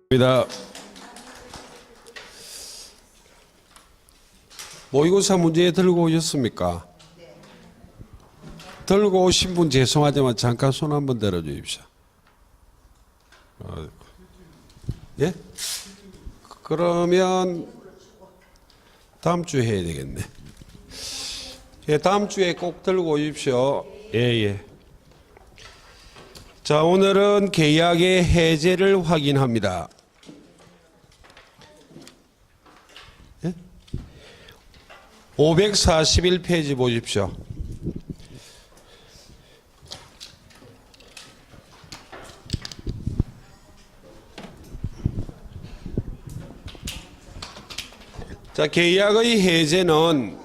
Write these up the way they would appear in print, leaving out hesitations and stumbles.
입니다. 모의고사 문제 들고 오셨습니까? 들고 오신 분 죄송하지만 잠깐 손 한번 들어 주십시오. 예? 그러면 다음 주에 해야 되겠네. 예, 다음 주에 꼭 들고 오십시오. 예. 자, 오늘은 계약의 해제를 확인합니다. 541페이지 보십시오. 자, 계약의 해제는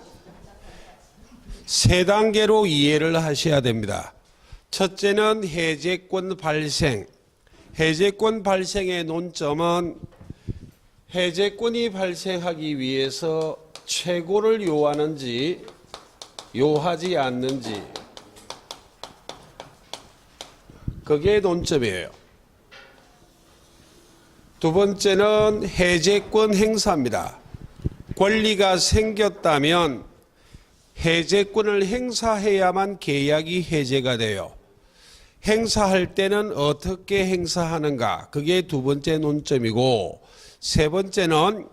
세 단계로 이해를 하셔야 됩니다. 첫째는 해제권 발생. 해제권 발생의 논점은 해제권이 발생하기 위해서 최고를 요하는지 요하지 않는지, 그게 논점이에요. 두 번째는 해제권 행사입니다. 권리가 생겼다면 해제권을 행사해야만 계약이 해제가 돼요. 행사할 때는 어떻게 행사하는가, 그게 두 번째 논점이고, 세 번째는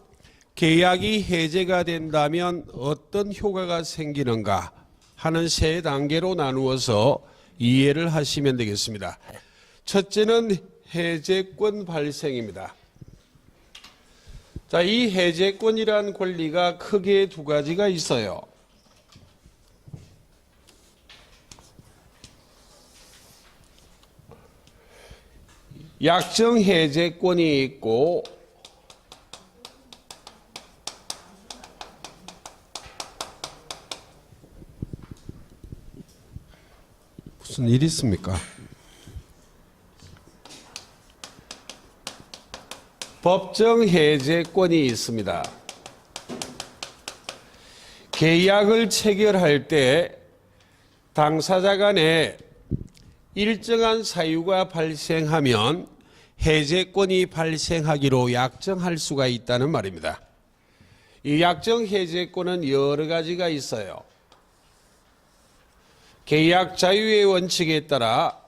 계약이 해제가 된다면 어떤 효과가 생기는가 하는 세 단계로 나누어서 이해를 하시면 되겠습니다. 첫째는 해제권 발생입니다. 자, 이 해제권이란 권리가 크게 두 가지가 있어요. 약정 해제권이 있고 무슨 일 있습니까? 법정 해제권이 있습니다. 계약을 체결할 때 당사자 간에 일정한 사유가 발생하면 해제권이 발생하기로 약정할 수가 있다는 말입니다. 이 약정 해제권은 여러 가지가 있어요. 계약 자유의 원칙에 따라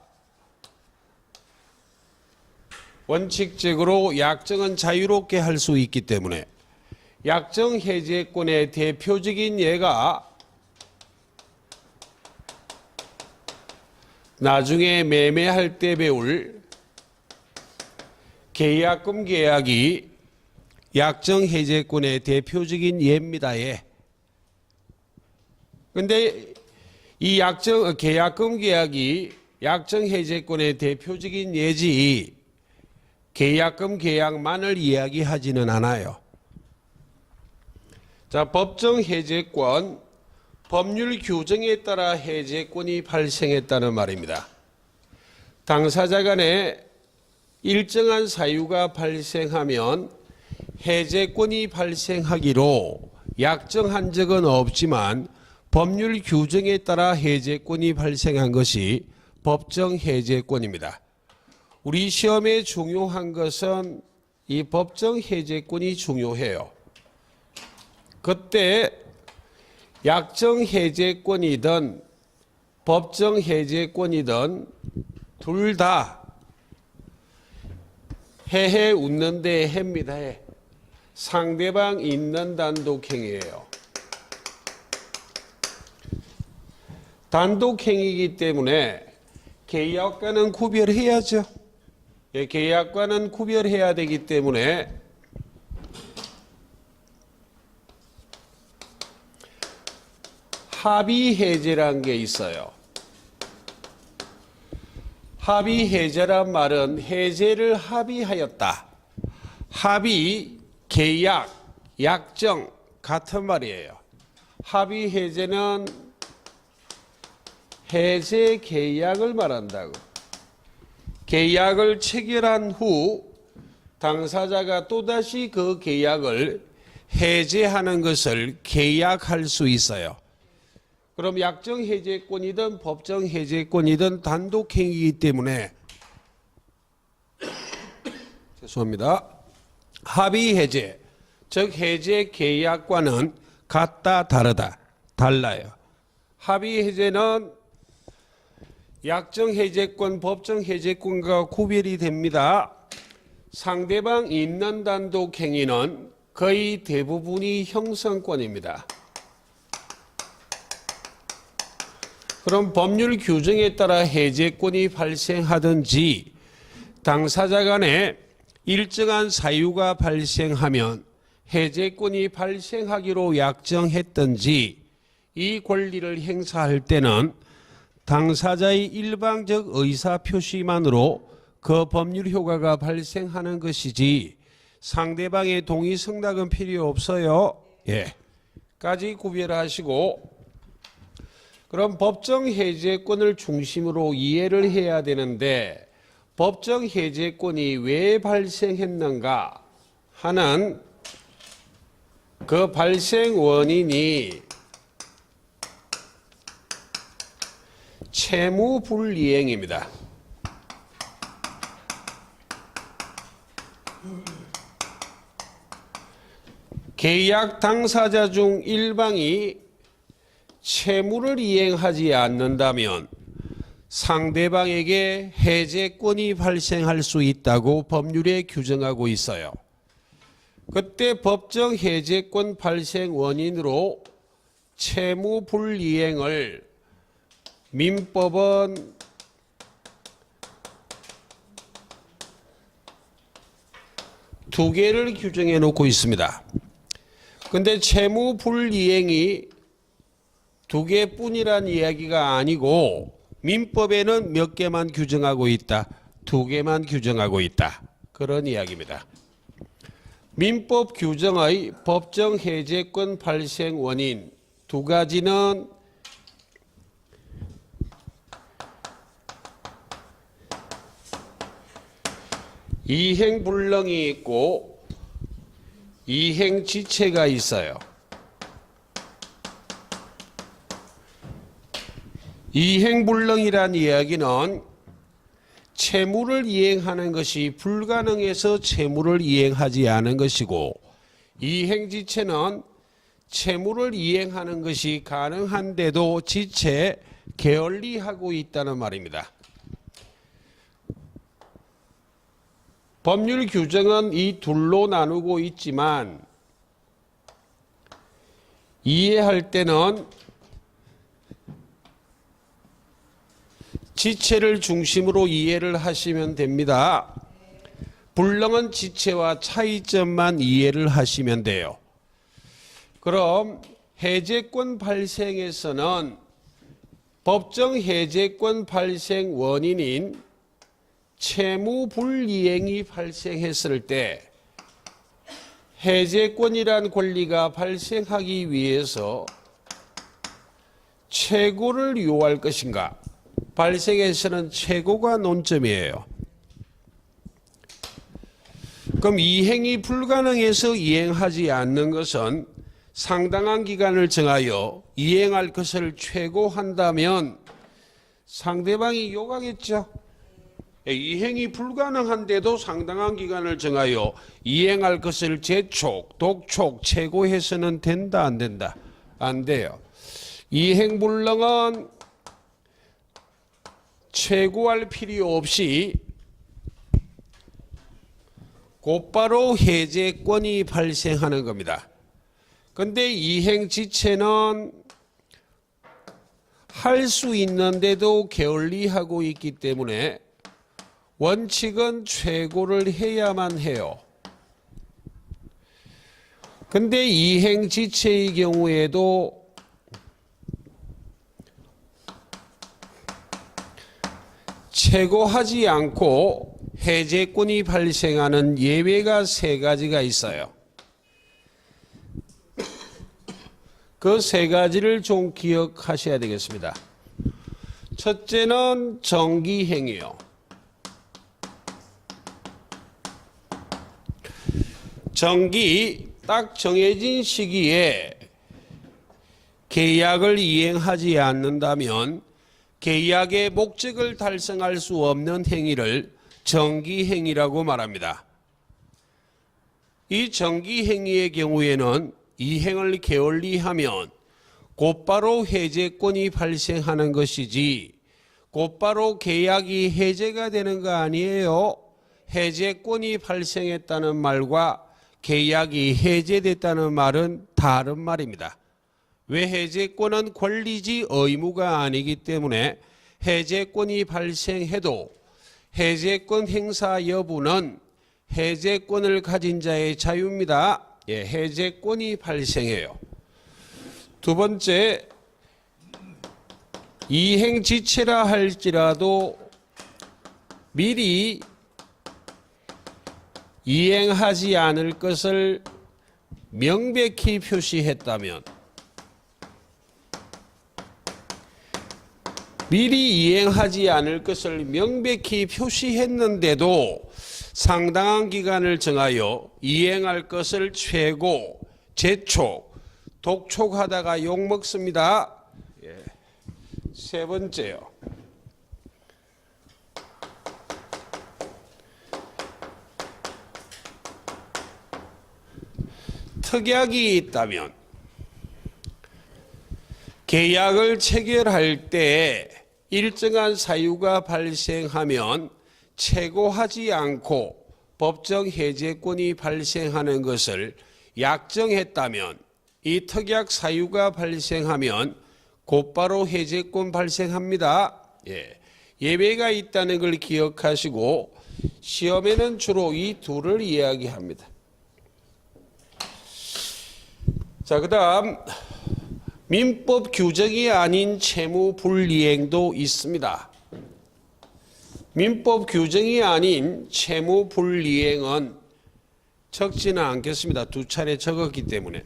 원칙적으로 약정은 자유롭게 할 수 있기 때문에 약정 해제권의 대표적인 예가 나중에 매매할 때 배울 계약금 계약이 약정 해제권의 대표적인 예입니다. 예. 근데 이 계약금 계약이 약정 해제권의 대표적인 예지 계약금 계약만을 이야기하지는 않아요. 자, 법정 해제권, 법률 규정에 따라 해제권이 발생했다는 말입니다. 당사자 간에 일정한 사유가 발생하면 해제권이 발생하기로 약정한 적은 없지만 법률 규정에 따라 해제권이 발생한 것이 법정 해제권입니다. 우리 시험에 중요한 것은 이 법정 해제권이 중요해요. 그때 약정 해제권이든 법정 해제권이든 둘 다 해해 웃는데 해입니다. 해. 상대방 있는 단독행위예요. 단독행위이기 때문에 계약과는 구별해야죠. 예, 계약과는 구별해야 되기 때문에 합의 해제라는 게 있어요. 합의 해제란 말은 해제를 합의하였다. 합의, 계약, 약정 같은 말이에요. 합의 해제는 해제 계약을 말한다고. 계약을 체결한 후 당사자가 또다시 그 계약을 해제하는 것을 계약할 수 있어요. 그럼 약정 해제권이든 법정 해제권이든 단독행위이기 때문에 죄송합니다. 합의 해제, 즉 해제 계약과는 같다, 다르다, 달라요. 합의 해제는 약정 해제권, 법정 해제권과 구별이 됩니다. 상대방 있는 단독 행위는 거의 대부분이 형성권입니다. 그럼 법률 규정에 따라 해제권이 발생하든지 당사자 간에 일정한 사유가 발생하면 해제권이 발생하기로 약정했든지 이 권리를 행사할 때는 당사자의 일방적 의사표시만으로 그 법률 효과가 발생하는 것이지 상대방의 동의 승낙은 필요 없어요. 예. 까지 구별하시고, 그럼 법정 해제권을 중심으로 이해를 해야 되는데 법정 해제권이 왜 발생했는가 하는 그 발생 원인이 채무 불이행입니다. 계약 당사자 중 일방이 채무를 이행하지 않는다면 상대방에게 해제권이 발생할 수 있다고 법률에 규정하고 있어요. 그때 법정 해제권 발생 원인으로 채무 불이행을 민법은 두 개를 규정해 놓고 있습니다. 근데 채무 불이행이 두 개뿐이란 이야기가 아니고 민법에는 몇 개만 규정하고 있다, 두 개만 규정하고 있다, 그런 이야기입니다. 민법 규정의 법정 해제권 발생 원인 두 가지는 이행불능이 있고 이행지체가 있어요. 이행불능이란 이야기는 채무를 이행하는 것이 불가능해서 채무를 이행하지 않은 것이고, 이행지체는 채무를 이행하는 것이 가능한데도 지체 게을리하고 있다는 말입니다. 법률 규정은 이 둘로 나누고 있지만 이해할 때는 지체를 중심으로 이해를 하시면 됩니다. 불능은 지체와 차이점만 이해를 하시면 돼요. 그럼 해제권 발생에서는 법정 해제권 발생 원인인 채무 불이행이 발생했을 때 해제권이란 권리가 발생하기 위해서 최고를 요할 것인가? 발생에서는 최고가 논점이에요. 그럼 이행이 불가능해서 이행하지 않는 것은 상당한 기간을 정하여 이행할 것을 최고한다면 상대방이 요구하겠죠. 이행이 불가능한데도 상당한 기간을 정하여 이행할 것을 재촉, 독촉, 최고해서는 된다, 안 된다? 안 돼요. 이행불능은 최고할 필요 없이 곧바로 해제권이 발생하는 겁니다. 그런데 이행지체는 할 수 있는데도 게을리하고 있기 때문에 원칙은 최고를 해야만 해요. 근데 이행지체의 경우에도 최고하지 않고 해제권이 발생하는 예외가 세 가지가 있어요. 그 세 가지를 좀 기억하셔야 되겠습니다. 첫째는 정기행위요. 정기, 딱 정해진 시기에 계약을 이행하지 않는다면 계약의 목적을 달성할 수 없는 행위를 정기행위라고 말합니다. 이 정기행위의 경우에는 이행을 게을리하면 곧바로 해제권이 발생하는 것이지 곧바로 계약이 해제가 되는 거 아니에요. 해제권이 발생했다는 말과 계약이 해제됐다는 말은 다른 말입니다. 왜? 해제권은 권리지 의무가 아니기 때문에 해제권이 발생해도 해제권 행사 여부는 해제권을 가진 자의 자유입니다. 예, 해제권이 발생해요. 두 번째, 이행지체라 할지라도 미리 이행하지 않을 것을 명백히 표시했다면, 미리 이행하지 않을 것을 명백히 표시했는데도 상당한 기간을 정하여 이행할 것을 최고, 재촉, 독촉하다가 욕먹습니다. 예. 세 번째요. 특약이 있다면 계약을 체결할 때 일정한 사유가 발생하면 최고하지 않고 법정 해제권이 발생하는 것을 약정했다면 이 특약 사유가 발생하면 곧바로 해제권 발생합니다. 예. 예외가 있다는 걸 기억하시고 시험에는 주로 이 둘을 이야기합니다. 자, 그 다음 민법 규정이 아닌 채무 불이행도 있습니다. 민법 규정이 아닌 채무 불이행은 적지는 않겠습니다. 두 차례 적었기 때문에.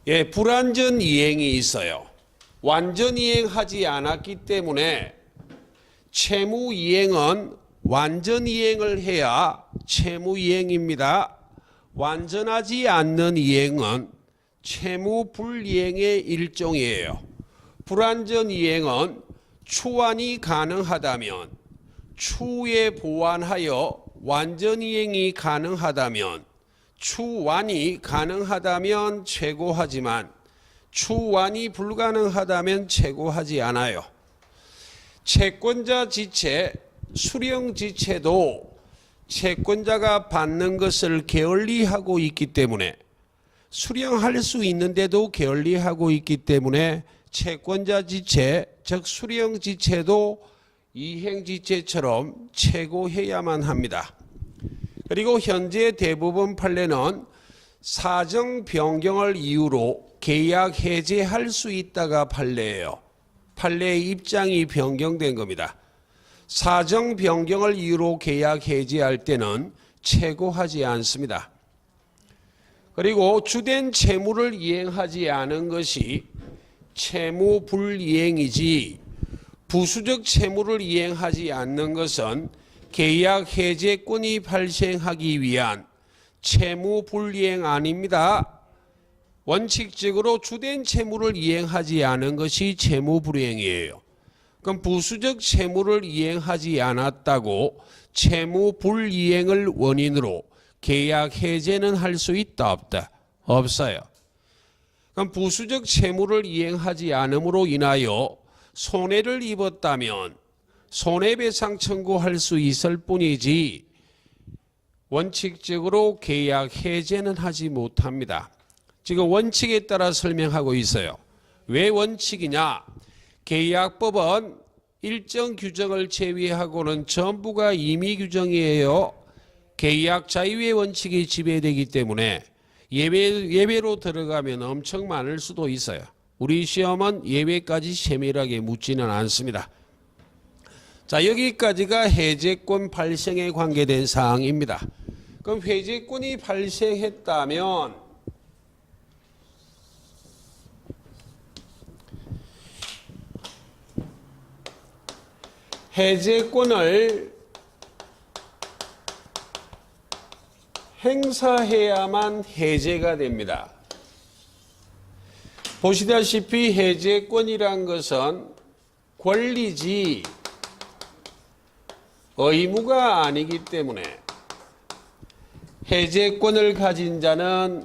예, 불완전 이행이 있어요. 완전 이행하지 않았기 때문에 채무 이행은 완전 이행을 해야 채무 이행입니다. 완전하지 않는 이행은 채무 불이행의 일종이에요. 불완전 이행은 추환이 가능하다면, 추후에 보완하여 완전 이행이 가능하다면, 추완이 가능하다면 최고하지만 추완이 불가능하다면 최고하지 않아요. 채권자 지체, 수령 지체도 채권자가 받는 것을 게을리하고 있기 때문에, 수령할 수 있는데도 게을리하고 있기 때문에 채권자 지체, 즉 수령 지체도 이행 지체처럼 최고해야만 합니다. 그리고 현재 대부분 판례는 사정 변경을 이유로 계약 해제할 수 있다가 판례예요. 판례의 입장이 변경된 겁니다. 사정 변경을 이유로 계약 해제할 때는 최고하지 않습니다. 그리고 주된 채무를 이행하지 않은 것이 채무 불이행이지, 부수적 채무를 이행하지 않는 것은 계약 해제권이 발생하기 위한 채무 불이행 아닙니다. 원칙적으로 주된 채무를 이행하지 않은 것이 채무 불이행이에요. 그럼 부수적 채무를 이행하지 않았다고 채무 불이행을 원인으로 계약 해제는 할 수 있다 없다? 없어요. 그럼 부수적 채무를 이행하지 않음으로 인하여 손해를 입었다면 손해배상 청구할 수 있을 뿐이지 원칙적으로 계약 해제는 하지 못합니다. 지금 원칙에 따라 설명하고 있어요. 왜 원칙이냐? 계약법은 일정 규정을 제외하고는 전부가 임의 규정이에요. 계약 자유의 원칙이 지배되기 때문에 예외로 들어가면 엄청 많을 수도 있어요. 우리 시험은 예외까지 세밀하게 묻지는 않습니다. 자, 여기까지가 해제권 발생에 관계된 사항입니다. 그럼 해제권이 발생했다면 해제권을 행사해야만 해제가 됩니다. 보시다시피 해제권이란 것은 권리지 의무가 아니기 때문에 해제권을 가진 자는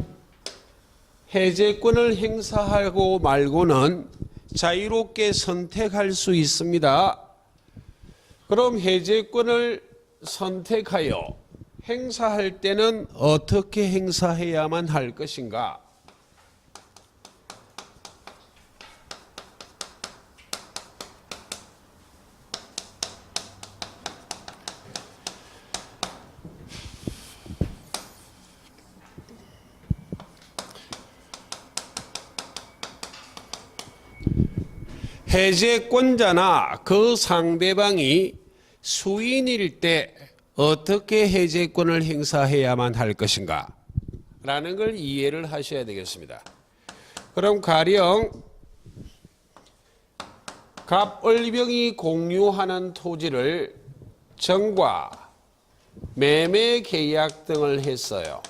해제권을 행사하고 말고는 자유롭게 선택할 수 있습니다. 그럼 해제권을 선택하여 행사할 때는 어떻게 행사해야만 할 것인가? 해제권자나 그 상대방이 수인일 때 어떻게 해제권을 행사해야만 할 것인가 라는 걸 이해를 하셔야 되겠습니다. 그럼 가령 갑을병이 공유하는 토지를 정과 매매 계약 등을 했어요.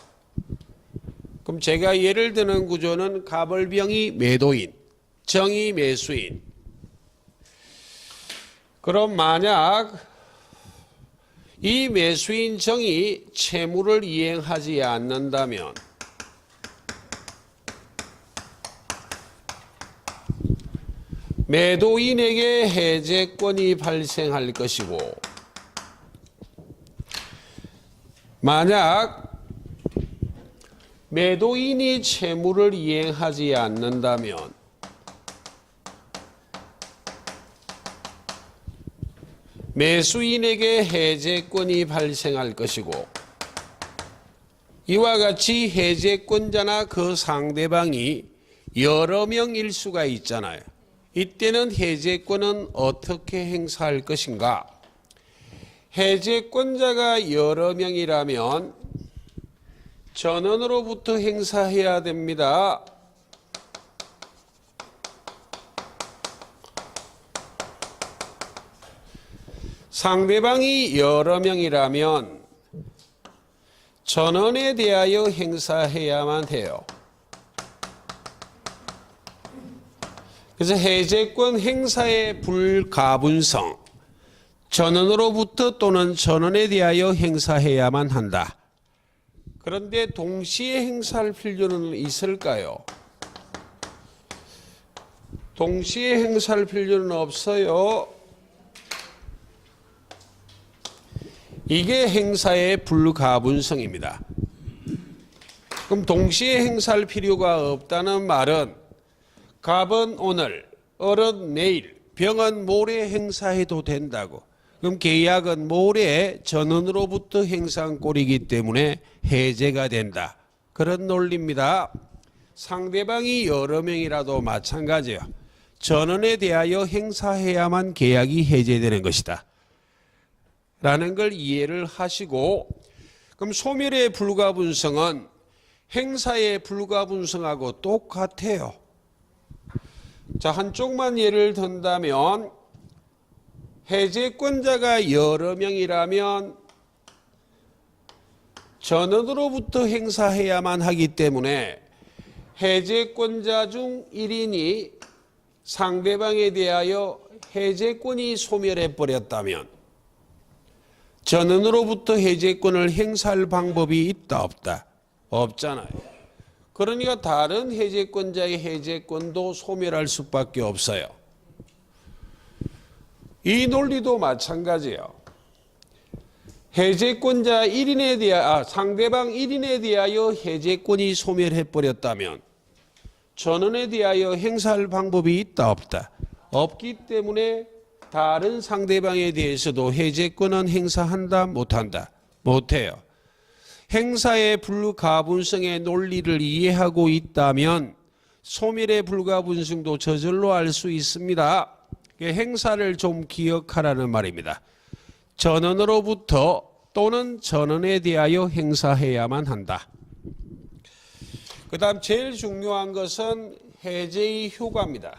그럼 제가 예를 드는 구조는 갑을병이 매도인, 정이 매수인. 그럼 만약 이 매수인 정이 채무를 이행하지 않는다면 매도인에게 해제권이 발생할 것이고, 만약 매도인이 채무를 이행하지 않는다면 매수인에게 해제권이 발생할 것이고, 이와 같이 해제권자나 그 상대방이 여러 명일 수가 있잖아요. 이때는 해제권은 어떻게 행사할 것인가? 해제권자가 여러 명이라면 전원으로부터 행사해야 됩니다. 상대방이 여러 명이라면 전원에 대하여 행사해야만 해요. 그래서 해제권 행사의 불가분성, 전원으로부터 또는 전원에 대하여 행사해야만 한다. 그런데 동시에 행사할 필요는 있을까요? 동시에 행사할 필요는 없어요. 이게 행사의 불가분성입니다. 그럼 동시에 행사할 필요가 없다는 말은 갑은 오늘, 을은 내일, 병은 모레 행사해도 된다고. 그럼 계약은 모레 전원으로부터 행사한 꼴이기 때문에 해제가 된다. 그런 논리입니다. 상대방이 여러 명이라도 마찬가지예요. 전원에 대하여 행사해야만 계약이 해제되는 것이다. 라는 걸 이해를 하시고, 그럼 소멸의 불가분성은 행사의 불가분성하고 똑같아요. 자, 한쪽만 예를 든다면 해제권자가 여러 명이라면 전원으로부터 행사해야만 하기 때문에 해제권자 중 1인이 상대방에 대하여 해제권이 소멸해 버렸다면 전원으로부터 해제권을 행사할 방법이 있다 없다? 없잖아요. 그러니까 다른 해제권자의 해제권도 소멸할 수밖에 없어요. 이 논리도 마찬가지예요. 해제권자 1인에 대하여 상대방 1인에 대하여 해제권이 소멸해 버렸다면 전원에 대하여 행사할 방법이 있다 없다? 없기 때문에 다른 상대방에 대해서도 해제권은 행사한다 못한다? 못해요. 행사의 불가분성의 논리를 이해하고 있다면 소멸의 불가분성도 저절로 알 수 있습니다. 행사를 좀 기억하라는 말입니다. 전원으로부터 또는 전원에 대하여 행사해야만 한다. 그 다음 제일 중요한 것은 해제의 효과입니다.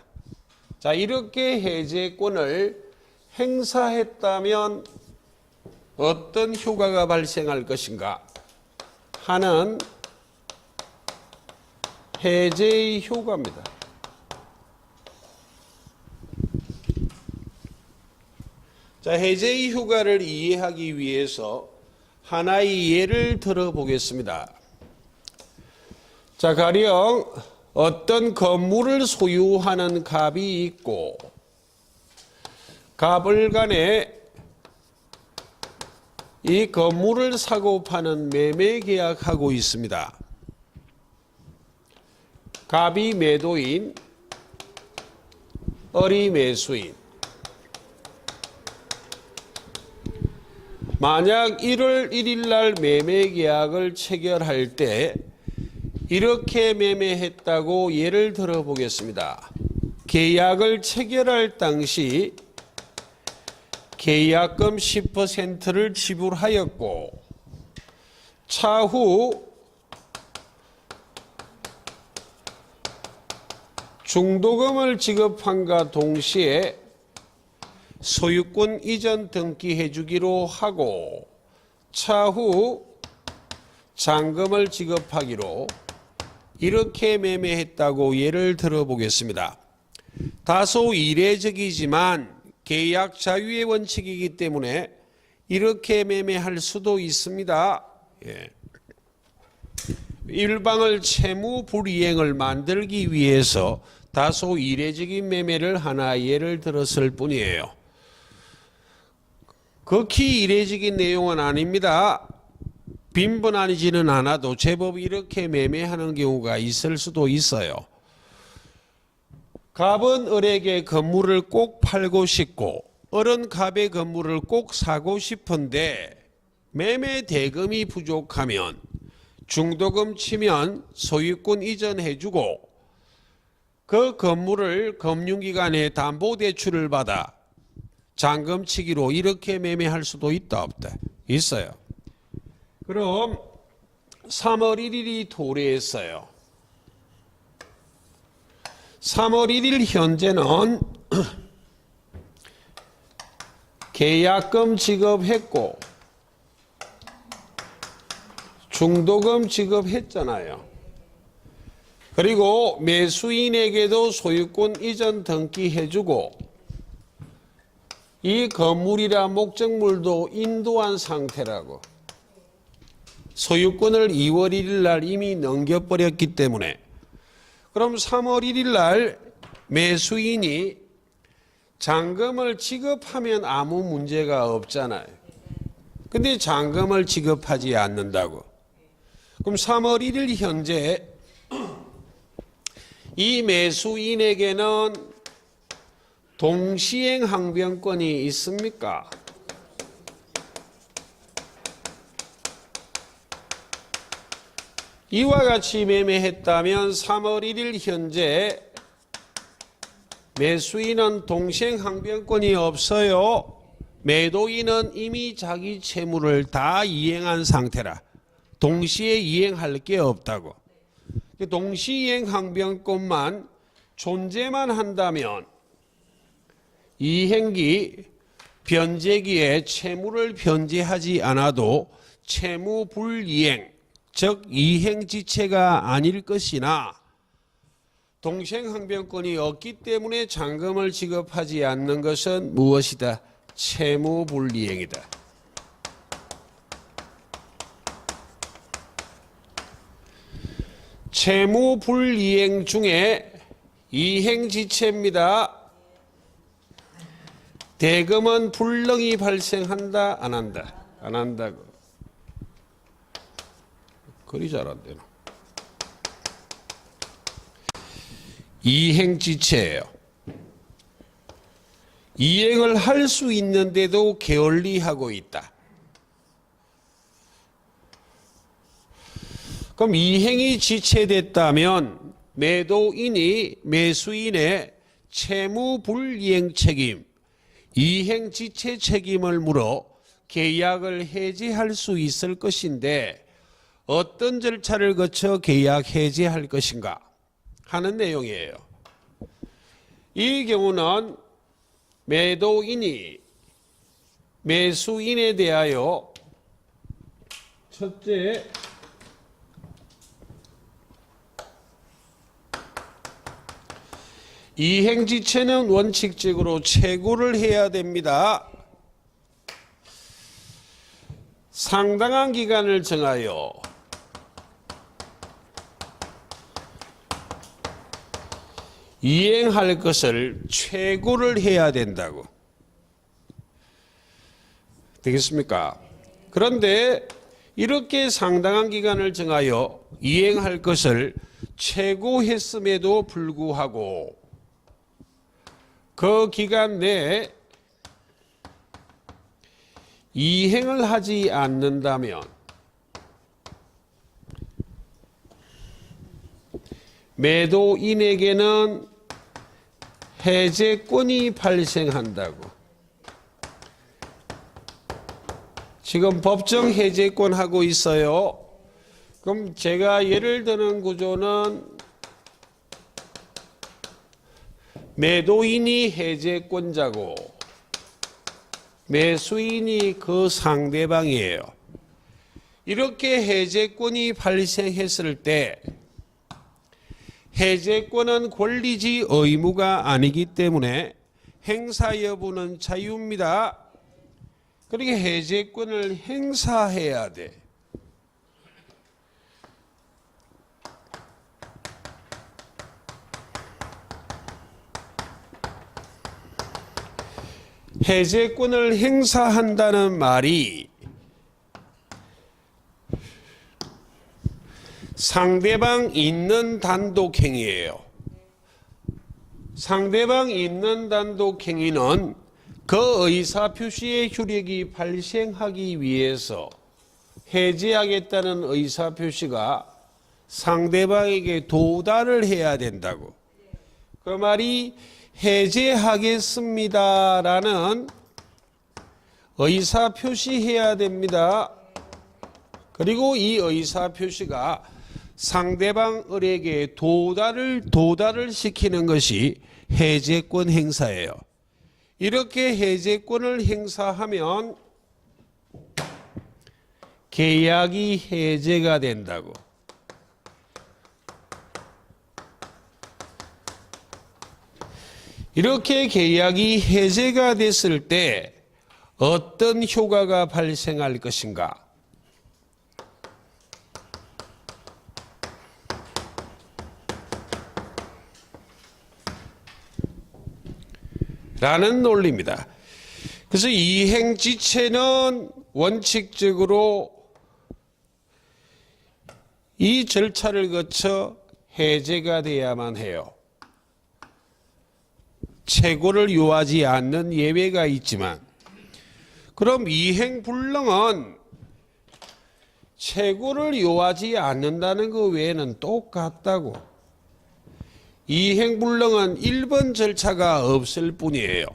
자, 이렇게 해제권을 행사했다면 어떤 효과가 발생할 것인가 하는 해제의 효과입니다. 자, 해제의 효과를 이해하기 위해서 하나의 예를 들어보겠습니다. 자, 가령 어떤 건물을 소유하는 갑이 있고 갑을 간에 이 건물을 사고 파는 매매 계약하고 있습니다. 갑이 매도인, 을이 매수인. 만약 1월 1일 날 매매 계약을 체결할 때 이렇게 매매했다고 예를 들어 보겠습니다. 계약을 체결할 당시 계약금 10%를 지불하였고 차후 중도금을 지급함과 동시에 소유권 이전 등기해 주기로 하고 차후 잔금을 지급하기로 이렇게 매매했다고 예를 들어 보겠습니다. 다소 이례적이지만 계약 자유의 원칙이기 때문에 이렇게 매매할 수도 있습니다. 예. 일방을 채무 불이행을 만들기 위해서 다소 이례적인 매매를 하나 예를 들었을 뿐이에요. 극히 이례적인 내용은 아닙니다. 빈번하지는 않아도 제법 이렇게 매매하는 경우가 있을 수도 있어요. 갑은 을에게 건물을 꼭 팔고 싶고 을은 갑의 건물을 꼭 사고 싶은데 매매 대금이 부족하면 중도금 치면 소유권 이전해주고 그 건물을 금융기관에 담보대출을 받아 잔금치기로 이렇게 매매할 수도 있다 없다? 있어요. 그럼 3월 1일이 도래했어요. 3월 1일 현재는 계약금 지급했고 중도금 지급했잖아요. 그리고 매수인에게도 소유권 이전 등기해주고 이 건물이라 목적물도 인도한 상태라고. 소유권을 2월 1일 날 이미 넘겨버렸기 때문에 그럼 3월 1일 날 매수인이 잔금을 지급하면 아무 문제가 없잖아요. 근데 잔금을 지급하지 않는다고. 그럼 3월 1일 현재 이 매수인에게는 동시행 항변권이 있습니까? 이와 같이 매매했다면 3월 1일 현재 매수인은 동시행 항변권이 없어요. 매도인은 이미 자기 채무를 다 이행한 상태라 동시에 이행할 게 없다고. 동시이행 항변권만 존재만 한다면 이행기 변제기에 채무를 변제하지 않아도 채무 불이행 즉 이행지체가 아닐 것이나 동시행 항변권이 없기 때문에 잔금을 지급하지 않는 것은 무엇이다? 채무 불이행이다. 채무 불이행 중에 이행지체입니다. 대금은 불능이 발생한다 안 한다? 안 한다고. 그리 잘 안 되나? 이행지체예요. 이행을 할 수 있는데도 게을리하고 있다. 그럼 이행이 지체됐다면 매도인이 매수인의 채무 불이행 책임, 이행 지체 책임을 물어 계약을 해지할 수 있을 것인데 어떤 절차를 거쳐 계약 해지할 것인가 하는 내용이에요. 이 경우는 매도인이 매수인에 대하여 첫째 이행지체는 원칙적으로 채굴을 해야 됩니다. 상당한 기간을 정하여 이행할 것을 최고를 해야 된다고. 되겠습니까? 그런데 이렇게 상당한 기간을 정하여 이행할 것을 최고했음에도 불구하고 그 기간 내에 이행을 하지 않는다면 매도인에게는 해제권이 발생한다고. 지금 법정 해제권 하고 있어요. 그럼 제가 예를 드는 구조는 매도인이 해제권자고 매수인이 그 상대방이에요. 이렇게 해제권이 발생했을 때 해제권은 권리지 의무가 아니기 때문에 행사 여부는 자유입니다. 그러니까 해제권을 행사해야 돼. 해제권을 행사한다는 말이 상대방 있는 단독행위예요. 상대방 있는 단독행위는 그 의사표시의 효력이 발생하기 위해서 해제하겠다는 의사표시가 상대방에게 도달을 해야 된다고. 그 말이 해제하겠습니다라는 의사표시해야 됩니다. 그리고 이 의사표시가 상대방에게 도달을 시키는 것이 해제권 행사예요. 이렇게 해제권을 행사하면 계약이 해제가 된다고. 이렇게 계약이 해제가 됐을 때 어떤 효과가 발생할 것인가? 라는 논리입니다. 그래서 이행지체는 원칙적으로 이 절차를 거쳐 해제가 돼야만 해요. 최고를 요하지 않는 예외가 있지만, 그럼 이행불능은 최고를 요하지 않는다는 것 외에는 똑같다고. 이행불능은 1번 절차가 없을 뿐이에요.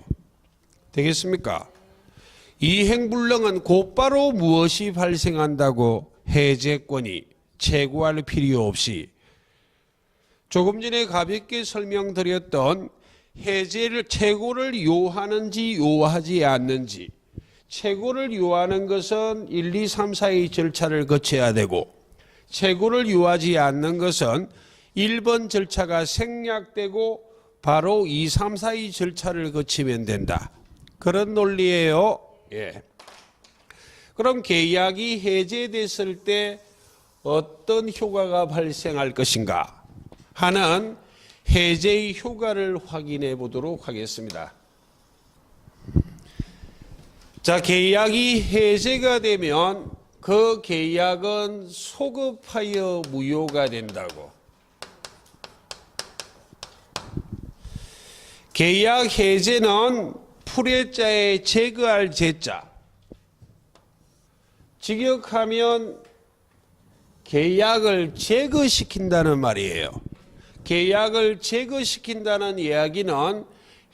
되겠습니까? 이행불능은 곧바로 무엇이 발생한다고? 해제권이 최고할 필요 없이. 조금 전에 가볍게 설명드렸던 해제를 최고를 요하는지 요하지 않는지, 최고를 요하는 것은 1, 2, 3, 4의 절차를 거쳐야 되고 최고를 요하지 않는 것은 1번 절차가 생략되고 바로 2, 3, 4의 절차를 거치면 된다. 그런 논리예요. 예. 그럼 계약이 해제됐을 때 어떤 효과가 발생할 것인가 하는 해제의 효과를 확인해 보도록 하겠습니다. 자, 계약이 해제가 되면 그 계약은 소급하여 무효가 된다고. 계약 해제는 풀해자에 제거할 제자. 직역하면 계약을 제거시킨다는 말이에요. 계약을 제거시킨다는 이야기는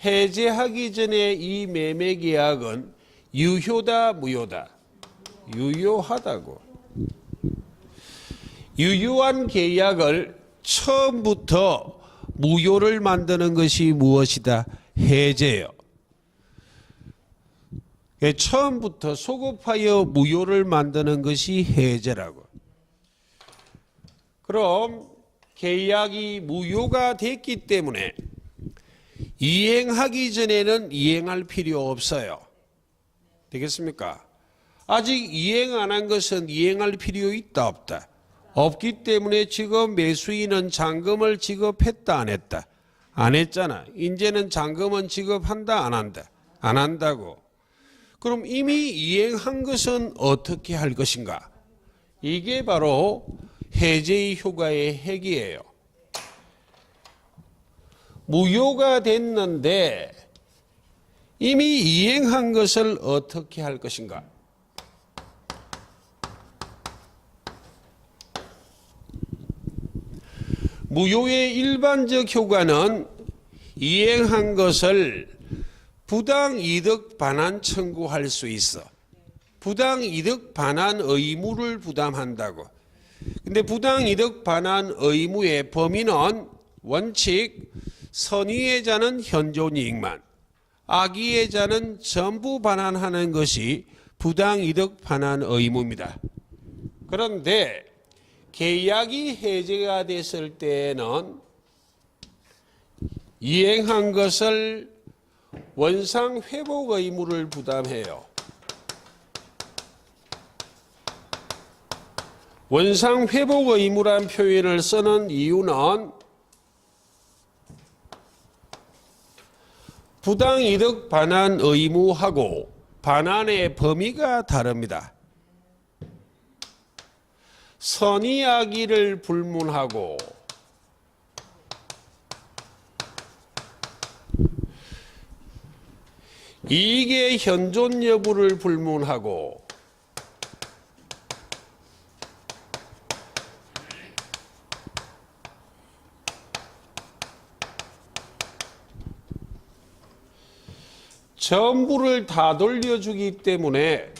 해제하기 전에 이 매매 계약은 유효다, 무효다? 유효하다고. 유효한 계약을 처음부터 무효를 만드는 것이 무엇이다? 해제예요. 처음부터 소급하여 무효를 만드는 것이 해제라고. 그럼 계약이 무효가 됐기 때문에 이행하기 전에는 이행할 필요 없어요. 되겠습니까? 아직 이행 안 한 것은 이행할 필요 있다 없다? 없기 때문에 지금 매수인은 잔금을 지급했다 안 했다? 안 했잖아. 이제는 잔금은 지급한다 안 한다? 안 한다고. 그럼 이미 이행한 것은 어떻게 할 것인가? 이게 바로 해제의 효과의 핵이에요. 무효가 됐는데 이미 이행한 것을 어떻게 할 것인가? 무효의 일반적 효과는 이행한 것을 부당이득 반환 청구할 수 있어. 부당이득 반환 의무를 부담한다고. 근데 부당이득 반환 의무의 범위는 원칙 선의예자는 현존이익만, 악의예자는 전부 반환하는 것이 부당이득 반환 의무입니다. 그런데 계약이 해제가 됐을 때에는 이행한 것을 원상 회복 의무를 부담해요. 원상 회복 의무란 표현을 쓰는 이유는 부당이득 반환 의무하고 반환의 범위가 다릅니다. 선의 악의를 불문하고 이익의 현존 여부를 불문하고 전부를 다 돌려주기 때문에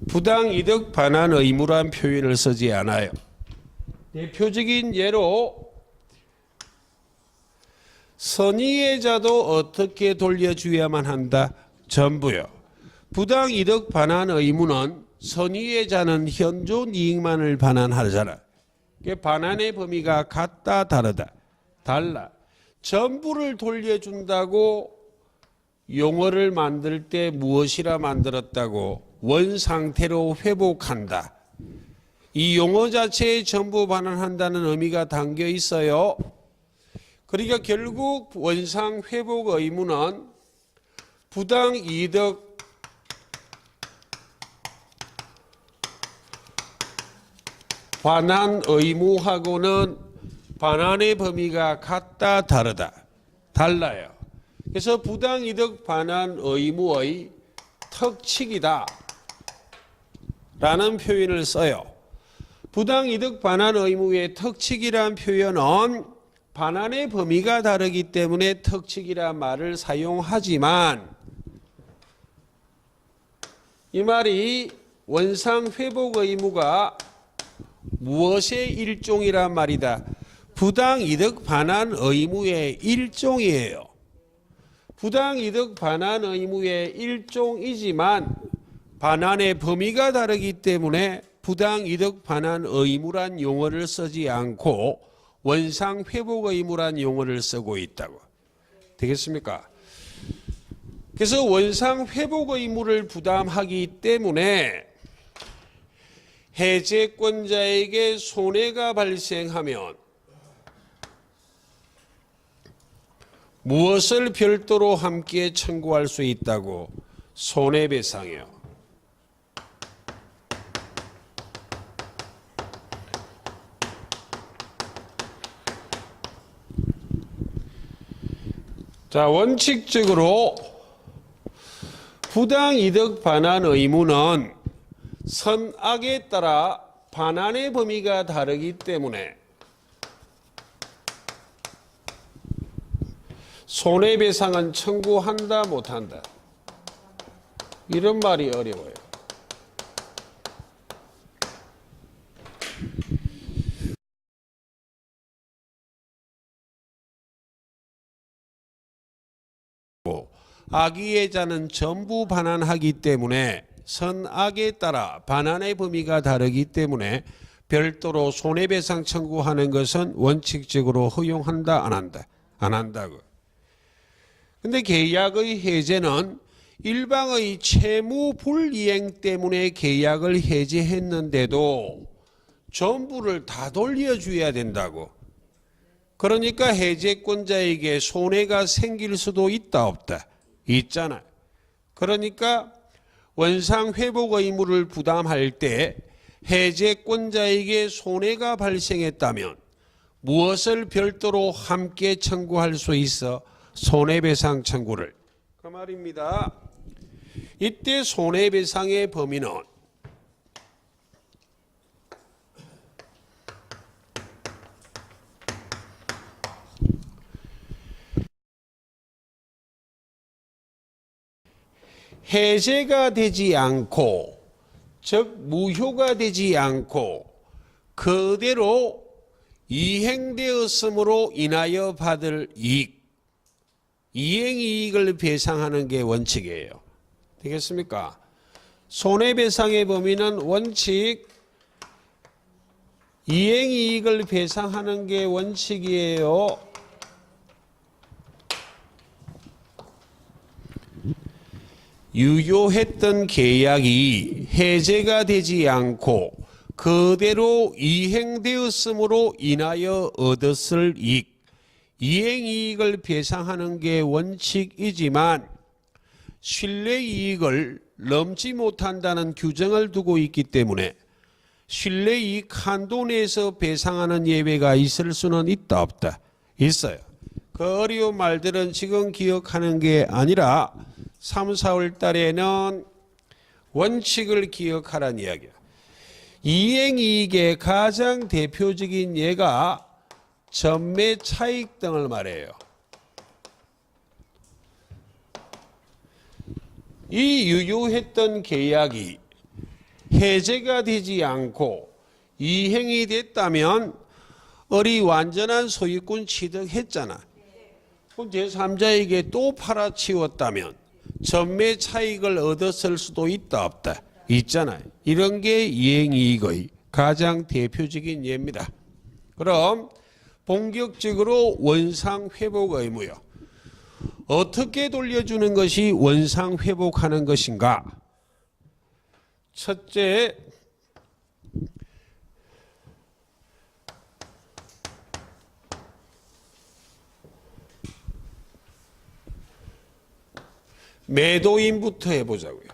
부당이득 반환 의무란 표현을 쓰지 않아요. 대표적인 예로 선의예자도 어떻게 돌려줘야만 한다? 전부요. 부당이득 반환 의무는 선의예자는 현존 이익만을 반환하잖아. 반환의 범위가 같다 다르다? 달라. 전부를 돌려준다고 용어를 만들 때 무엇이라 만들었다고? 원상태로 회복한다. 이 용어 자체에 전부 반환한다는 의미가 담겨 있어요. 그러니까 결국 원상 회복 의무는 부당이득 반환 의무하고는 반환의 범위가 같다 다르다? 달라요. 그래서 부당이득 반환 의무의 특칙이다 라는 표현을 써요. 부당이득 반환 의무의 특칙이란 표현은 반환의 범위가 다르기 때문에 특칙이란 말을 사용하지만 이 말이 원상 회복 의무가 무엇의 일종이란 말이다? 부당이득 반환 의무의 일종이에요. 부당이득 반환 의무의 일종이지만 반환의 범위가 다르기 때문에 부당이득 반환 의무란 용어를 쓰지 않고 원상 회복 의무란 용어를 쓰고 있다고. 되겠습니까? 그래서 원상 회복 의무를 부담하기 때문에 해제권자에게 손해가 발생하면 무엇을 별도로 함께 청구할 수 있다고? 손해배상이요. 자, 원칙적으로 부당이득 반환 의무는 선악에 따라 반환의 범위가 다르기 때문에 손해배상은 청구한다 못한다? 이런 말이 어려워요. 악의예자는 전부 반환하기 때문에 선악에 따라 반환의 범위가 다르기 때문에 별도로 손해배상 청구하는 것은 원칙적으로 허용한다 안 한다? 안 한다고. 근데 계약의 해제는 일방의 채무 불이행 때문에 계약을 해제했는데도 전부를 다 돌려줘야 된다고. 그러니까 해제권자에게 손해가 생길 수도 있다 없다? 있잖아. 그러니까 원상회복 의무를 부담할 때 해제권자에게 손해가 발생했다면 무엇을 별도로 함께 청구할 수 있어? 손해배상 청구를. 그 말입니다. 이때 손해배상의 범위는 해제가 되지 않고, 즉 무효가 되지 않고 그대로 이행되었으므로 인하여 받을 이익, 이행이익을 배상하는 게 원칙이에요. 되겠습니까? 손해배상의 범위는 원칙, 이행이익을 배상하는 게 원칙이에요. 유효했던 계약이 해제가 되지 않고 그대로 이행되었으므로 인하여 얻었을 이익, 이행이익을 배상하는 게 원칙이지만 신뢰이익을 넘지 못한다는 규정을 두고 있기 때문에 신뢰이익 한도 내에서 배상하는 예외가 있을 수는 있다 없다? 있어요. 그 어려운 말들은 지금 기억하는 게 아니라 3, 4월 달에는 원칙을 기억하라는 이야기야. 이행이익의 가장 대표적인 예가 전매 차익 등을 말해요. 이 유효했던 계약이 해제가 되지 않고 이행이 됐다면 어리 완전한 소유권 취득했잖아. 그럼 제3자에게 또 팔아치웠다면 전매 차익을 얻었을 수도 있다 없다? 있잖아요. 이런 게 이행이익의 가장 대표적인 예입니다. 그럼 본격적으로 원상회복 의무요. 어떻게 돌려주는 것이 원상회복하는 것인가? 첫째, 매도인부터 해보자고요.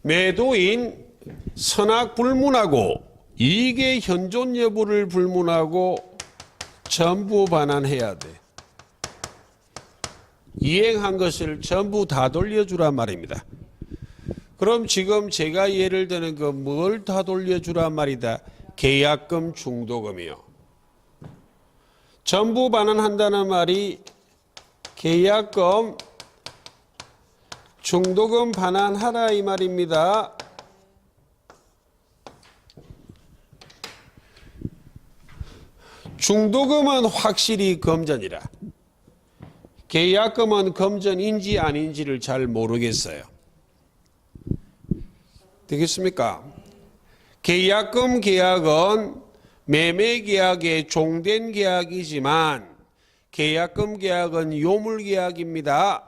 매도인 선악 불문하고 이익의 현존 여부를 불문하고 전부 반환해야 돼. 이행한 것을 전부 다 돌려주란 말입니다. 그럼 지금 제가 예를 드는 거 뭘 다 돌려주란 말이다? 계약금, 중도금이요. 전부 반환한다는 말이 계약금, 중도금 반환하라 이 말입니다. 중도금은 확실히 금전이라. 계약금은 금전인지 아닌지를 잘 모르겠어요. 되겠습니까? 계약금 계약은 매매계약의 종된 계약이지만 계약금 계약은 요물계약입니다.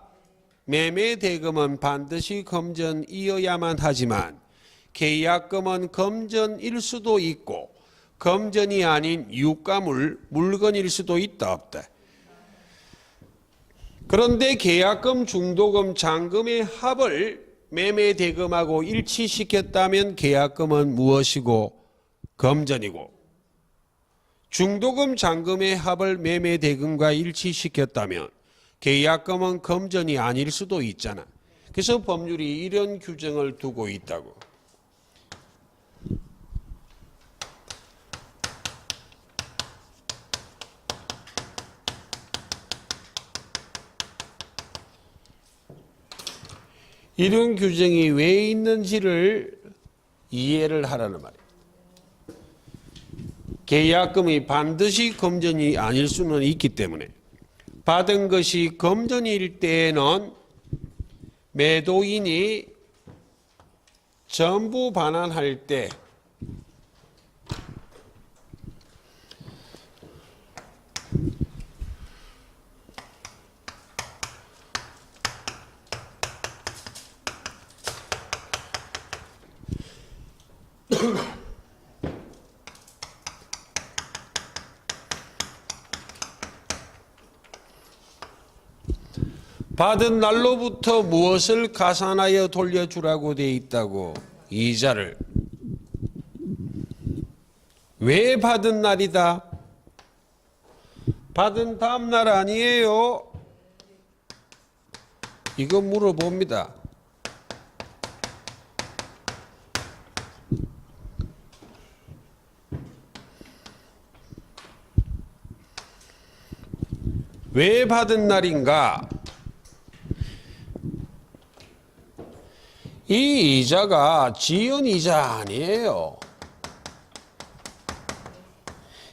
매매대금은 반드시 금전이어야만 하지만 계약금은 금전일 수도 있고 금전이 아닌 유가물, 물건일 수도 있다 없다? 그런데 계약금, 중도금, 잔금의 합을 매매대금하고 일치시켰다면 계약금은 무엇이고? 금전이고, 중도금, 잔금의 합을 매매대금과 일치시켰다면 계약금은 금전이 아닐 수도 있잖아. 그래서 법률이 이런 규정을 두고 있다고. 이런 규정이 왜 있는지를 이해를 하라는 말이에요. 계약금이 반드시 금전이 아닐 수는 있기 때문에 받은 것이 금전일 때에는 매도인이 전부 반환할 때 받은 날로부터 무엇을 가산하여 돌려주라고 돼 있다고? 이자를. 왜 받은 날이다? 받은 다음 날 아니에요? 이거 물어봅니다. 왜 받은 날인가? 이 이자가 지연 이자 아니에요.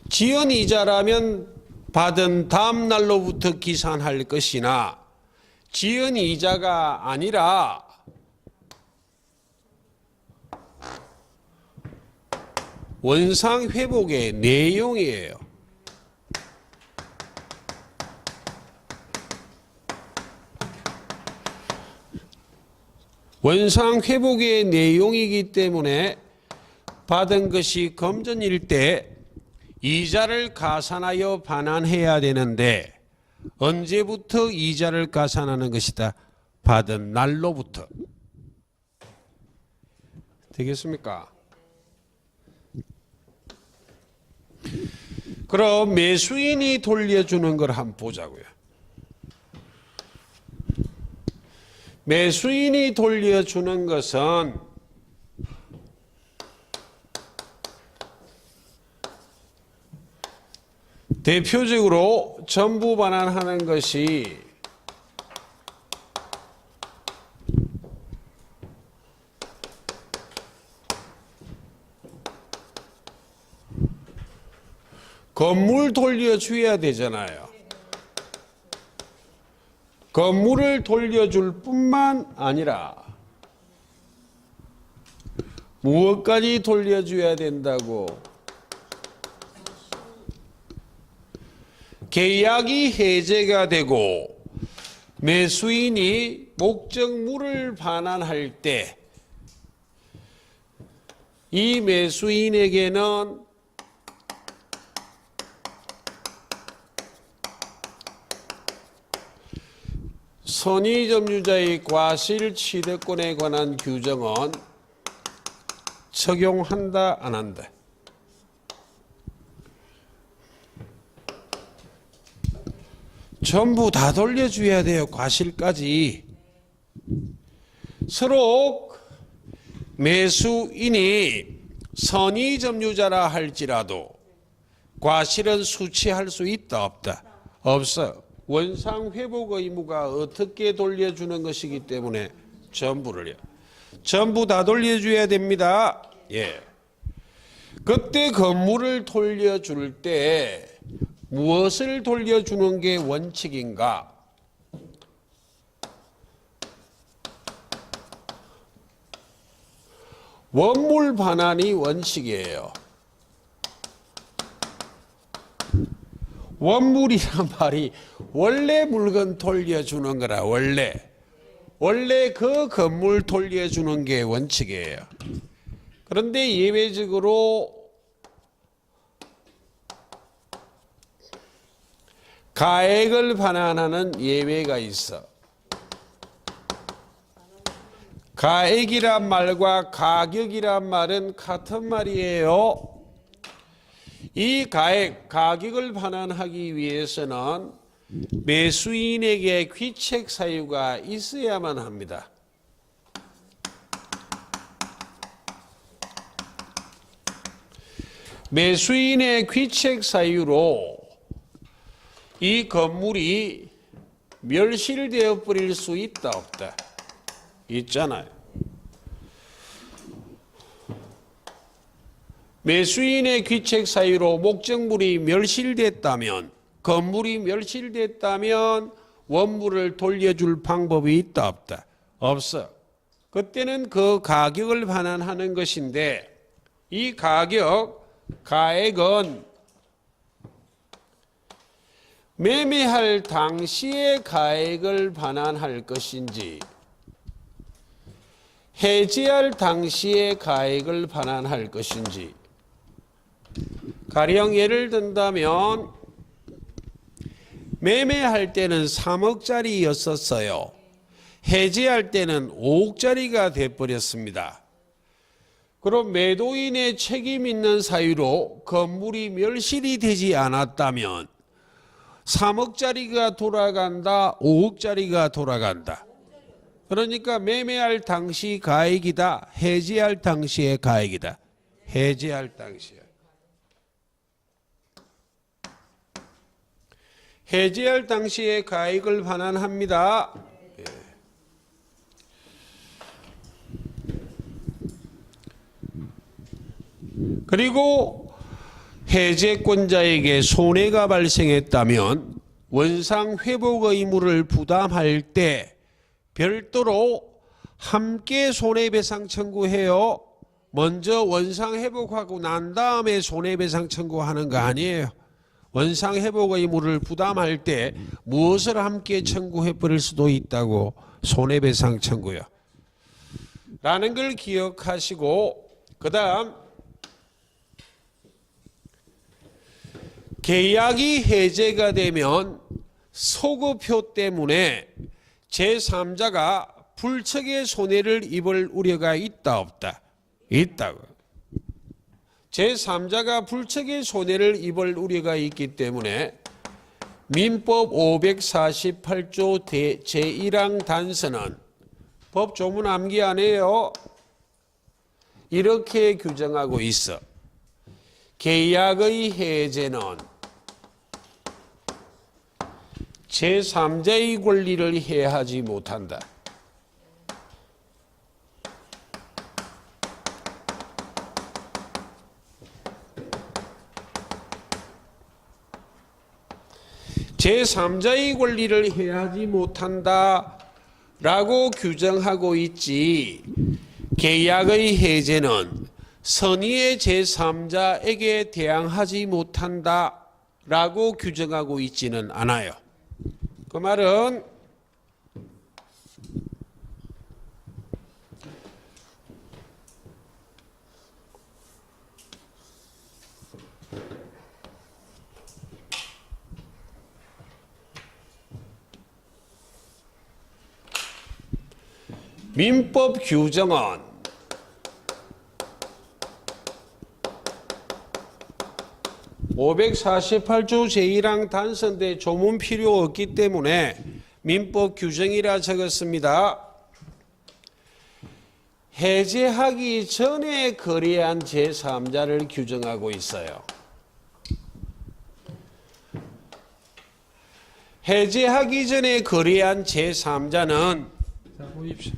지연 이자라면 받은 다음 날로부터 기산할 것이나 지연 이자가 아니라 원상 회복의 내용이에요. 원상 회복의 내용이기 때문에 받은 것이 금전일 때 이자를 가산하여 반환해야 되는데 언제부터 이자를 가산하는 것이다? 받은 날로부터. 되겠습니까? 그럼 매수인이 돌려주는 걸 한번 보자고요. 매수인이 돌려주는 것은 대표적으로 전부 반환하는 것이 건물 돌려줘야 되잖아요. 건물을 돌려줄 뿐만 아니라 무엇까지 돌려줘야 된다고? 계약이 해제가 되고 매수인이 목적물을 반환할 때 이 매수인에게는 선의점유자의 과실 취득권에 관한 규정은 적용한다, 안 한다? 전부 다 돌려줘야 돼요. 과실까지. 서로 매수인이 선의점유자라 할지라도 과실은 수취할 수 있다, 없다? 없어요. 원상 회복 의무가 어떻게 돌려주는 것이기 때문에 전부를요. 전부 다 돌려줘야 됩니다. 예. 그때 건물을 돌려줄 때 무엇을 돌려주는 게 원칙인가? 원물 반환이 원칙이에요. 원물이란 말이 원래 물건 돌려주는 거라. 원래 그 건물 돌려주는 게 원칙이에요. 그런데 예외적으로 가액을 반환하는 예외가 있어. 가액이란 말과 가격이란 말은 같은 말이에요. 이 가격을 반환하기 위해서는 매수인에게 귀책 사유가 있어야만 합니다. 매수인의 귀책 사유로 이 건물이 멸실되어 버릴 수 있다, 없다? 있잖아요. 매수인의 귀책 사유로 목적물이 멸실됐다면, 건물이 멸실됐다면 원물을 돌려줄 방법이 있다, 없다? 없어. 그때는 그 가격을 반환하는 것인데 이 가액은 매매할 당시의 가액을 반환할 것인지 해지할 당시의 가액을 반환할 것인지. 가령 예를 든다면 매매할 때는 3억짜리였었어요. 해지할 때는 5억짜리가 돼버렸습니다. 그럼 매도인의 책임 있는 사유로 건물이 멸실이 되지 않았다면 3억짜리가 돌아간다, 5억짜리가 돌아간다. 그러니까 매매할 당시 가액이다, 해지할 당시의 가액이다. 해지할 당시에. 해지할 당시의 가액을 반환합니다. 그리고 해제권자에게 손해가 발생했다면 원상 회복 의무를 부담할 때 별도로 함께 손해배상 청구해요. 먼저 원상 회복하고 난 다음에 손해배상 청구하는 거 아니에요. 원상 회복 의무를 부담할 때 무엇을 함께 청구해 버릴 수도 있다고. 손해배상 청구요. 라는 걸 기억하시고, 그 다음 계약이 해제가 되면 소급표 때문에 제3자가 불척의 손해를 입을 우려가 있다 없다? 있다고. 제3자가 불척의 손해를 입을 우려가 있기 때문에 민법 548조 제1항 단서는 법 조문 암기 안 해요. 이렇게 규정하고 있어. 계약의 해제는 제3자의 권리를 해하지 못한다. 제3자의 권리를 해하지 못한다 라고 규정하고 있지, 계약의 해제는 선의의 제3자에게 대항하지 못한다 라고 규정하고 있지는 않아요. 그 말은 민법 규정은 (548조) 제1항 단서인데 조문 필요 없기 때문에 민법 규정이라 적었습니다. 해제하기 전에 거래한 제3자를 규정하고 있어요. 해제하기 전에 거래한 제3자는, 자 보십시오.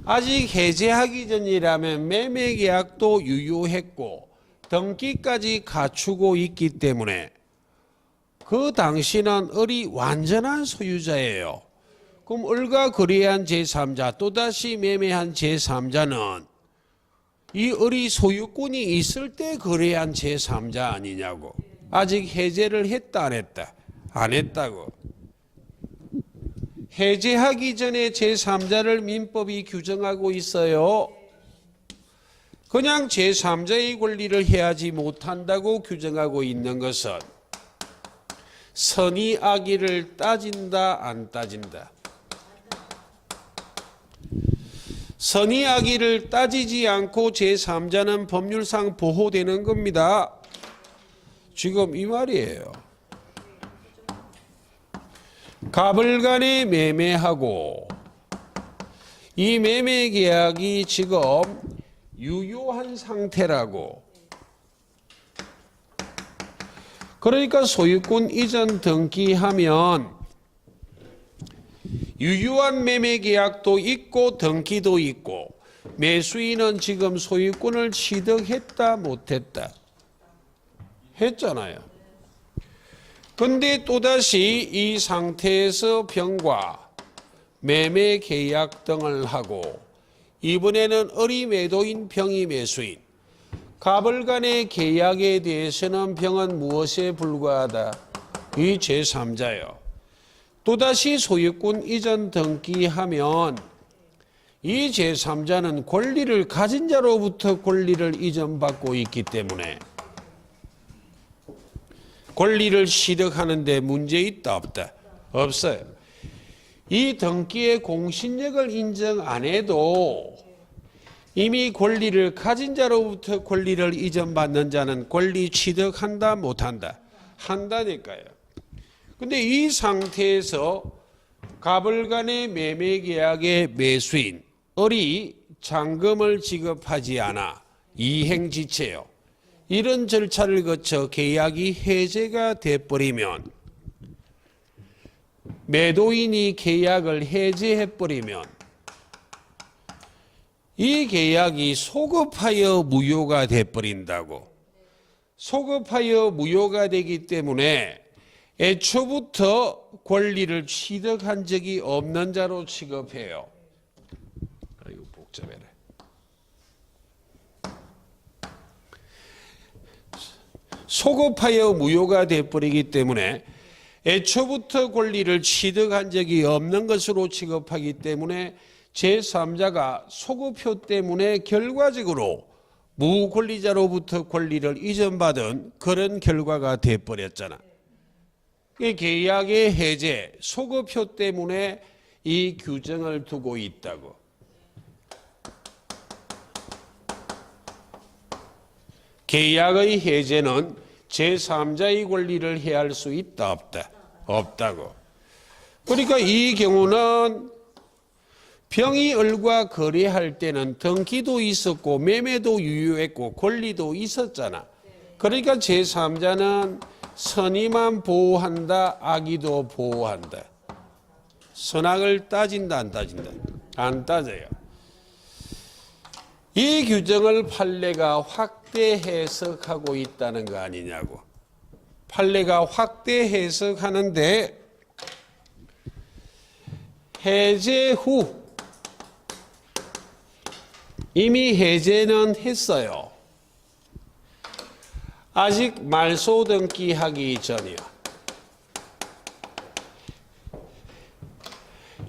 아직 해제하기 전이라면 매매계약도 유효했고 등기까지 갖추고 있기 때문에 그 당시는 을이 완전한 소유자예요. 그럼 을과 거래한 제3자, 또다시 매매한 제3자는 이 을이 소유권이 있을 때 거래한 제3자 아니냐고. 아직 해제를 했다 안 했다? 안 했다고. 해제하기 전에 제3자를 민법이 규정하고 있어요. 그냥 제3자의 권리를 해하지 못한다고 규정하고 있는 것은 선의 악의를 따진다 안 따진다? 선의 악의를 따지지 않고 제3자는 법률상 보호되는 겁니다. 지금 이 말이에요. 갑을 간에 매매하고 이 매매 계약이 지금 유효한 상태라고. 그러니까 소유권 이전 등기하면 유효한 매매 계약도 있고 등기도 있고 매수인은 지금 소유권을 취득했다 못했다? 했잖아요. 근데 또다시 이 상태에서 병과 매매 계약 등을 하고 이번에는 을이 매도인, 병이 매수인. 갑을 간의 계약에 대해서는 병은 무엇에 불과하다? 이 제3자요. 또다시 소유권 이전 등기하면 이 제3자는 권리를 가진 자로부터 권리를 이전받고 있기 때문에 권리를 취득하는데 문제 있다 없다? 없어요. 이 등기의 공신력을 인정 안 해도 이미 권리를 가진 자로부터 권리를 이전받는 자는 권리 취득한다 못한다? 한다니까요. 근데 이 상태에서 갑을간의 매매계약의 매수인이 잔금을 지급하지 않아 이행지체요. 이런 절차를 거쳐 계약이 해제가 돼버리면, 매도인이 계약을 해제해버리면 이 계약이 소급하여 무효가 돼버린다고. 소급하여 무효가 되기 때문에 애초부터 권리를 취득한 적이 없는 자로 취급해요. 아이고 복잡해라. 소급하여 무효가 돼버리기 때문에 애초부터 권리를 취득한 적이 없는 것으로 취급하기 때문에 제3자가 소급효 때문에 결과적으로 무권리자로부터 권리를 이전받은 그런 결과가 돼버렸잖아. 계약의 해제, 소급효 때문에 이 규정을 두고 있다고. 계약의 해제는 제3자의 권리를 해할 수 있다 없다? 없다고. 그러니까 이 경우는 병이을과 거래할 때는 등기도 있었고 매매도 유효했고 권리도 있었잖아. 그러니까 제3자는 선의만 보호한다, 악의도 보호한다. 선악을 따진다 안 따진다? 안 따져요. 이 규정을 판례가 확대 해석하고 있다는 거 아니냐고. 판례가 확대 해석하는데 해제 후 이미 해제는 했어요. 아직 말소 등기하기 전이요.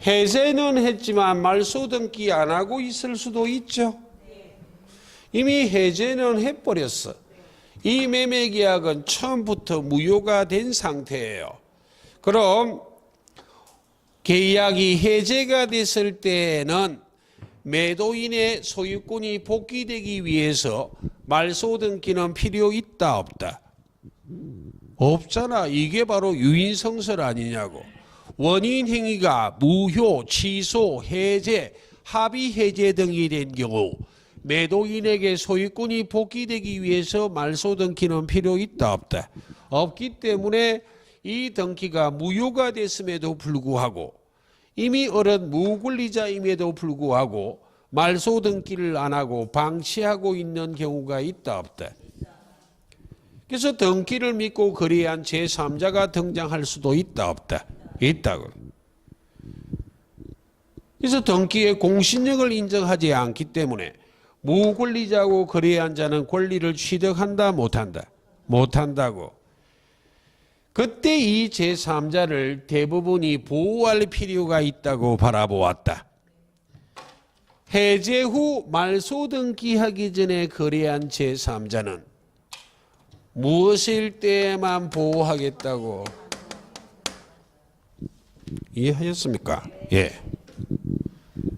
해제는 했지만 말소 등기 안 하고 있을 수도 있죠. 이미 해제는 해버렸어. 이 매매계약은 처음부터 무효가 된 상태예요. 그럼 계약이 해제가 됐을 때는 매도인의 소유권이 복귀되기 위해서 말소 등기는 필요 있다 없다? 없잖아. 이게 바로 유인성설 아니냐고. 원인 행위가 무효, 취소, 해제, 합의 해제 등이 된 경우 매도인에게 소유권이 복귀되기 위해서 말소 등기는 필요 있다 없다? 없기 때문에 이 등기가 무효가 됐음에도 불구하고 이미 어른 무권리자임에도 불구하고 말소 등기를 안 하고 방치하고 있는 경우가 있다 없다? 그래서 등기를 믿고 거래한 제3자가 등장할 수도 있다 없다? 있다고. 그래서 등기의 공신력을 인정하지 않기 때문에 무권리자하고 거래한 자는 권리를 취득한다 못한다? 못한다고. 그때 이 제3자를 대부분이 보호할 필요가 있다고 바라보았다. 해제 후 말소 등기하기 전에 거래한 제3자는 무엇일 때에만 보호하겠다고? 이해하셨습니까? 예.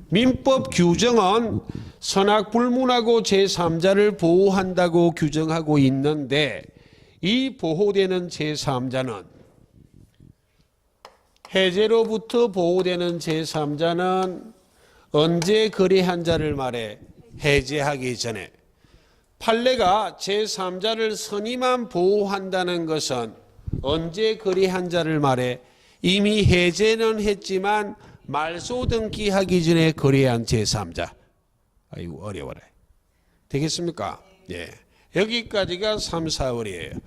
민법 규정은 선악불문하고 제3자를 보호한다고 규정하고 있는데 이 보호되는 제3자는 해제로부터 보호되는 제3자는 언제 거래한 자를 말해? 해제하기 전에. 판례가 제3자를 선의만 보호한다는 것은 언제 거래한 자를 말해? 이미 해제는 했지만 말소 등기하기 전에 거래한 제3자. 아이고 어려워라. 되겠습니까? 예. 여기까지가 3, 4월이에요.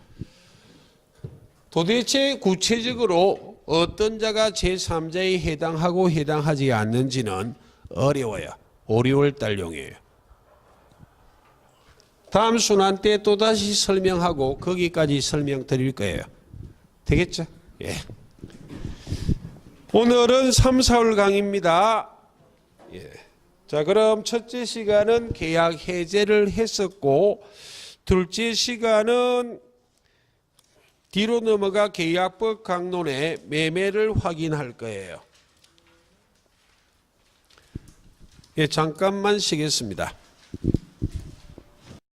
도대체 구체적으로 어떤 자가 제3자에 해당하고 해당하지 않는지는 어려워요. 5, 6월 달용이에요. 다음 순환 때 또다시 설명하고 거기까지 설명드릴 거예요. 되겠죠? 예. 오늘은 3, 4월 강의입니다. 예. 자, 그럼 첫째 시간은 계약 해제를 했었고 둘째 시간은 뒤로 넘어가 계약법 강론의 매매를 확인할 거예요. 예, 잠깐만 쉬겠습니다.